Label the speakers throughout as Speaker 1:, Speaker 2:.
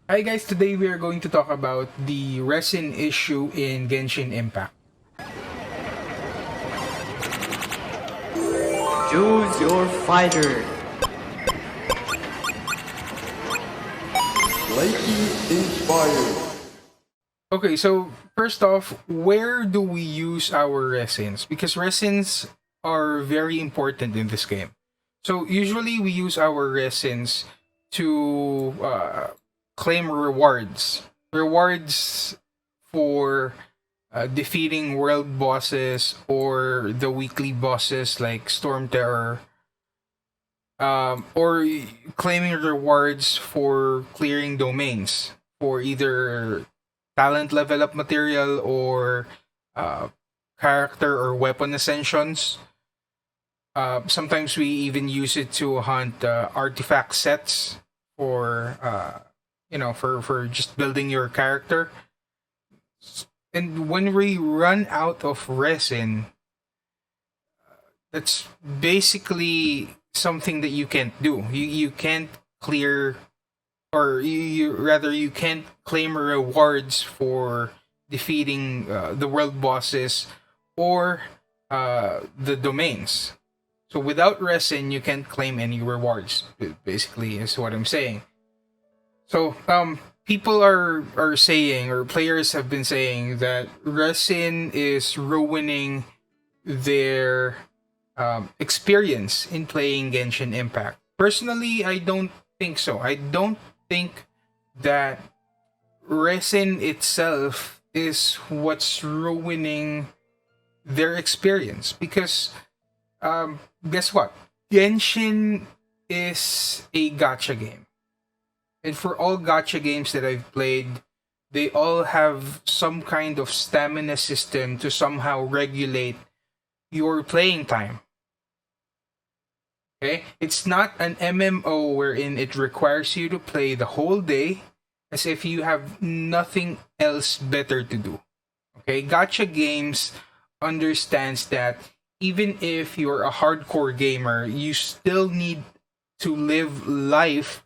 Speaker 1: Hi guys, today we are going to talk about the resin issue in Genshin Impact.
Speaker 2: Choose your fighter.
Speaker 3: Slightly inspired.
Speaker 1: Okay, so first off, where do we use our resins? Because resins are very important in this game. So usually we use our resins to claim rewards. Rewards for defeating world bosses or the weekly bosses like Storm Terror, or claiming rewards for clearing domains for either talent level up material or uh, character or weapon ascensions. Sometimes we even use it to hunt artifact sets for for just building your character. And when we run out of resin, that's basically something that you can't do. You can't clear, or you can't claim rewards for defeating the world bosses or the domains. So without resin, you can't claim any rewards. Basically, is what I'm saying. So people are saying, or players have been saying, that resin is ruining their experience in playing Genshin Impact. Personally, I don't think so. I don't think that resin itself is what's ruining their experience, because guess what? Genshin is a gacha game. And for all gacha games that I've played, they all have some kind of stamina system to somehow regulate your playing time. Okay? It's not an MMO wherein it requires you to play the whole day as if you have nothing else better to do. Okay? Gacha games understands that even if you're a hardcore gamer, you still need to live life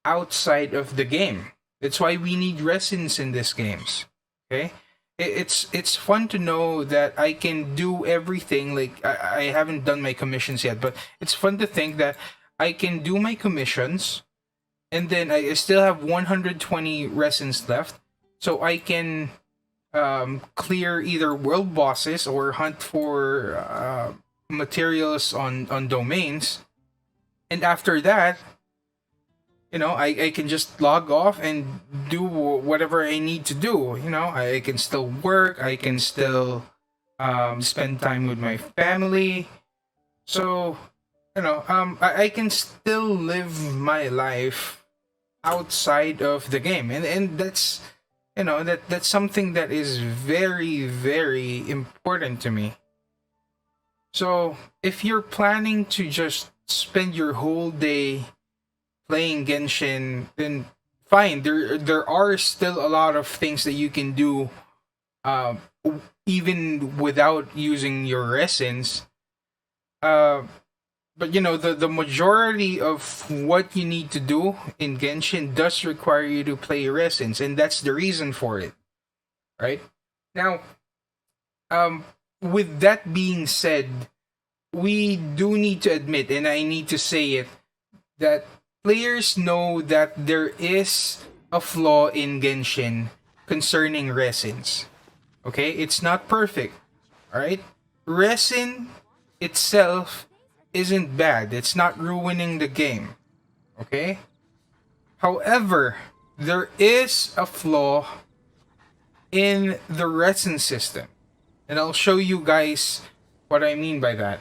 Speaker 1: outside of the game. That's why we need resins in these games. Okay? It's fun to know that I can do everything. Like I haven't done my commissions yet, but it's fun to think that I can do my commissions and then I still have 120 resins left, so I can clear either world bosses or hunt for materials on domains. And after that, I can just log off and do whatever I need to do. I can still work, I can still spend time with my family. So, I can still live my life outside of the game. And that's, that's something that is very, very important to me. So, if you're planning to just spend your whole day playing Genshin, then fine. There are still a lot of things that you can do, uh, even without using your resins. Uh, but the majority of what you need to do in Genshin does require you to play resins, and that's the reason for it, right? Now, with that being said, we do need to admit, and I need to say it, that players know that there is a flaw in Genshin concerning resins. Okay? It's not perfect. Alright? Resin itself isn't bad. It's not ruining the game. Okay? However, there is a flaw in the resin system. And I'll show you guys what I mean by that.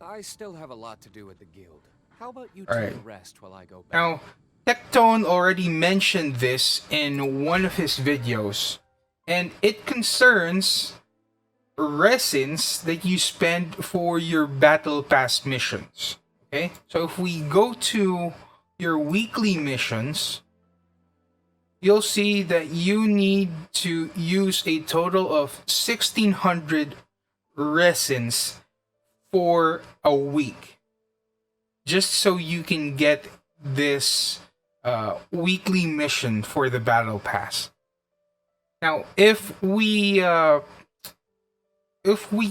Speaker 4: I still have a lot to do at the guild. How about you
Speaker 1: All right.
Speaker 4: two rest while I go back?
Speaker 1: Now, Tectone already mentioned this in one of his videos, and it concerns resins that you spend for your battle pass missions. Okay, so if we go to your weekly missions, you'll see that you need to use a total of 1,600 resins for a week, just so you can get this weekly mission for the battle pass. Now, if we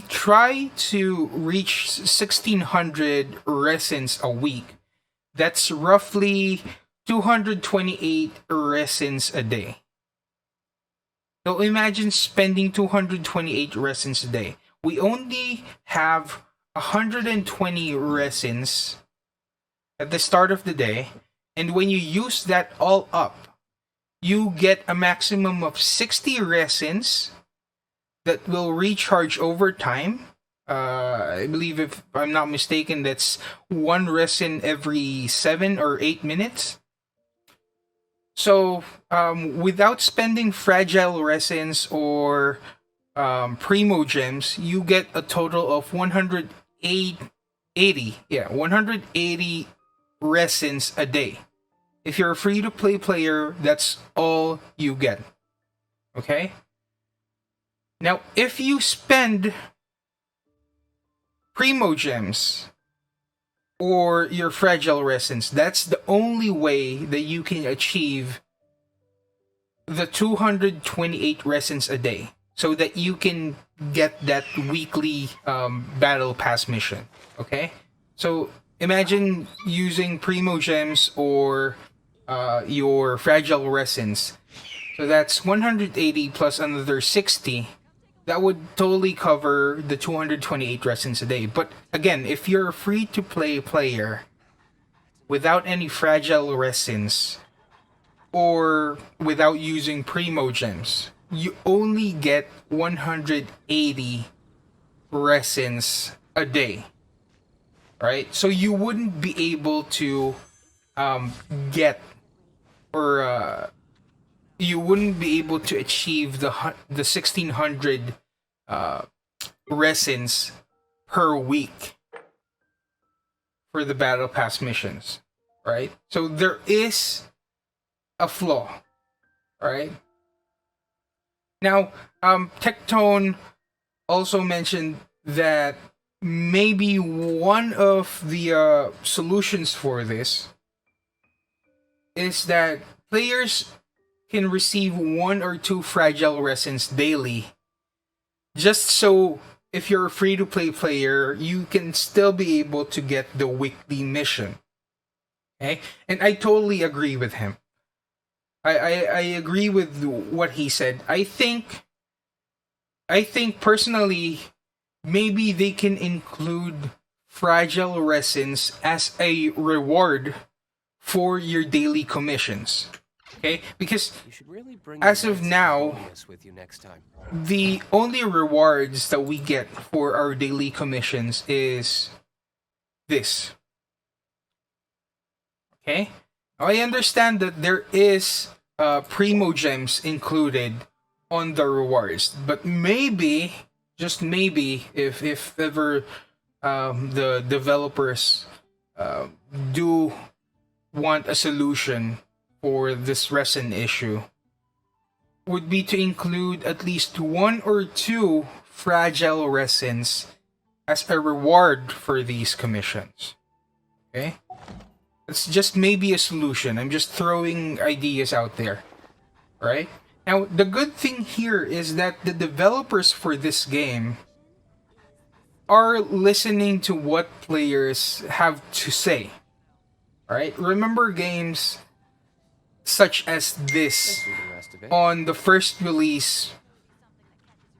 Speaker 1: try to reach 1600 resins a week, that's roughly 228 resins a day. So imagine spending 228 resins a day. We only have 120 resins at the start of the day, and when you use that all up, you get a maximum of 60 resins that will recharge over time. I believe, if I'm not mistaken, that's one resin every 7 or 8 minutes. So, without spending fragile resins or primo gems, you get a total of 180 resins a day. If you're a free-to-play player, that's all you get. Okay? Now, if you spend primo gems or your fragile resins, that's the only way that you can achieve the 228 resins a day, so that you can get that weekly battle pass mission. Okay? So imagine using primo gems or your fragile resins. So that's 180 plus another 60. That would totally cover the 228 resins a day. But again, if you're a free-to-play player without any fragile resins or without using primo gems, you only get 180 resins a day. Right? So you wouldn't be able to get, or you wouldn't be able to achieve the 1600 resins per week for the battle pass missions, right? So there is a flaw, right? Now, Tectone also mentioned that maybe one of the solutions for this is that players can receive 1 or 2 fragile resins daily, just so if you're a free-to-play player, you can still be able to get the weekly mission. Okay? And I totally agree with him. I agree with what he said. I think personally, maybe they can include fragile resins as a reward for your daily commissions. Okay? Because as of now, the only rewards that we get for our daily commissions is this. Okay? I understand that there is primo gems included on the rewards, but maybe, just maybe, if ever the developers do want a solution for this resin issue, would be to include at least 1 or 2 fragile resins as a reward for these commissions. Okay? It's just maybe a solution. I'm just throwing ideas out there. Right? Now, the good thing here is that the developers for this game are listening to what players have to say. Right? Remember games such as this on the first release,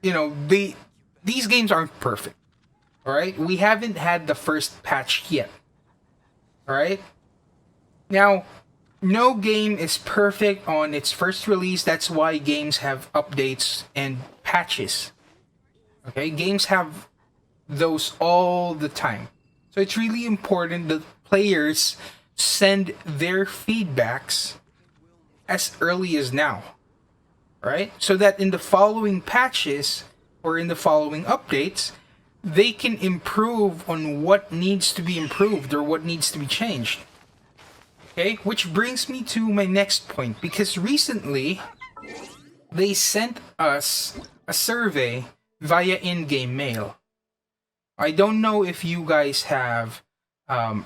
Speaker 1: these games aren't perfect. Alright? We haven't had the first patch yet. Alright? Now, no game is perfect on its first release. That's why games have updates and patches. Okay? Games have those all the time. So it's really important that players send their feedbacks as early as now. Right? So that in the following patches or in the following updates, they can improve on what needs to be improved or what needs to be changed. Okay? Which brings me to my next point, because recently they sent us a survey via in-game mail. I don't know if you guys have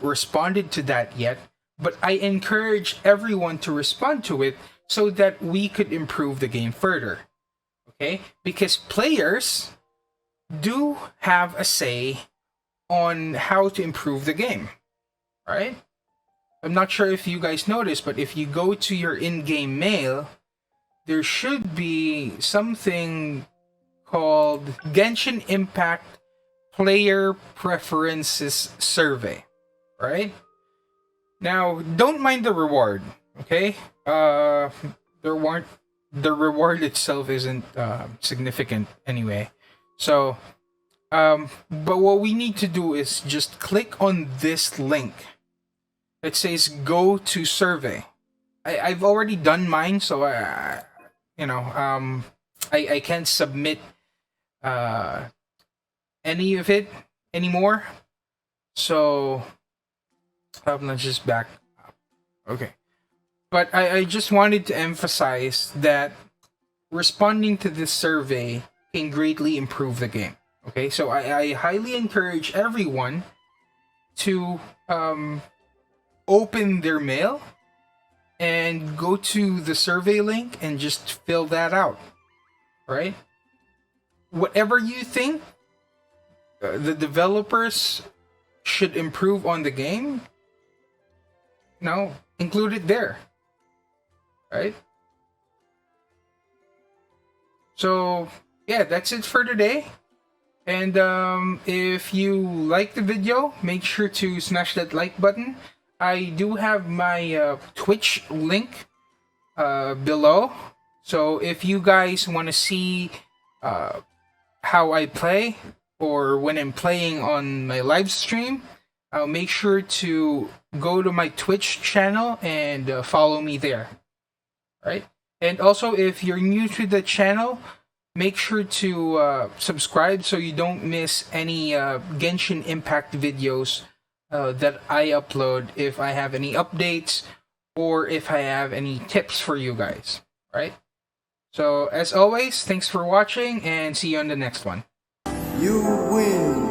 Speaker 1: responded to that yet, but I encourage everyone to respond to it so that we could improve the game further. Okay? Because players do have a say on how to improve the game. Right? I'm not sure if you guys noticed, but if you go to your in-game mail, there should be something called Genshin Impact Player Preferences Survey. Right? Now, don't mind the reward, okay? The reward itself isn't significant anyway. So, but what we need to do is just click on this link. It says go to survey. I've already done mine, so I can't submit any of it anymore. So let's just back up. Okay. But I just wanted to emphasize that responding to this survey can greatly improve the game. Okay, so I highly encourage everyone to open their mail and go to the survey link and just fill that out. Right? Whatever you think the developers should improve on the game, include it there. Right? So, yeah, that's it for today. And if you like the video, make sure to smash that like button. I do have my Twitch link below. So if you guys want to see how I play, or when I'm playing on my live stream, make sure to go to my Twitch channel and follow me there. Right? And also, if you're new to the channel, make sure to subscribe so you don't miss any Genshin Impact videos that I upload if I have any updates or if I have any tips for you guys. Right? So, as always, thanks for watching and see you on the next one.
Speaker 3: You win.